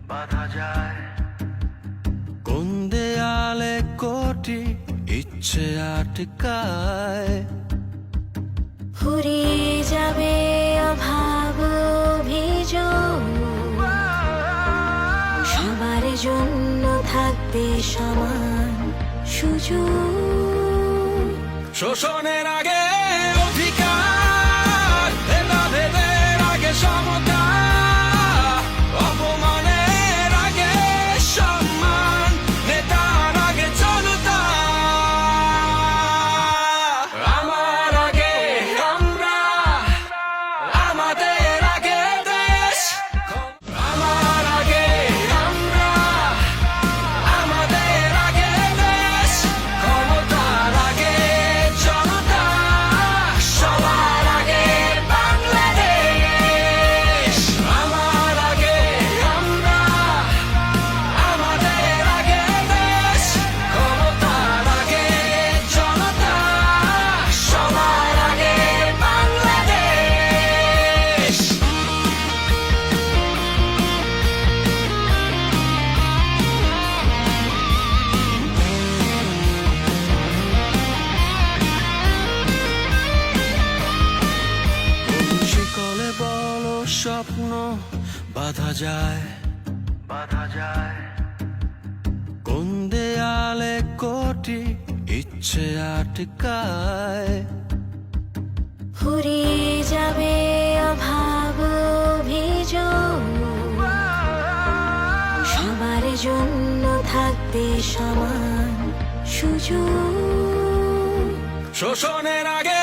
বাধা যায় কোন দেয়ালে কোটি ইচ্ছে আটকায়। ফুরিয়ে যাবে অভাব অভিযোগ, সবার জন্য থাকবে সমান সুযোগ। শোষণের আগে অধিকার, ভেদাভেদের আগে সমতা, অপমানের আগে সম্মান, নেতার আগে জনতা। আমার আগে আমরা, আমাদের আগে দেশ। আমার আগে আমরা, আমাদের আগে দেশ। ক্ষমতার আগে জনতা, সবার আগে বাংলাদেশ। আমার আগে আমরা, আমাদের আগে দেশ। ক্ষমতার আগে জনতা, সবার আগে বাংলাদেশ। শিকলে বলো স্বপ্ন বাধা যায় কোন দেয়ালে কোটি ইচ্ছে আটকায়। ফুরিয়ে যাবে অভাব অভিযোগ, সবার জন্য থাকবে সমান সুযোগ। শোষণের আগে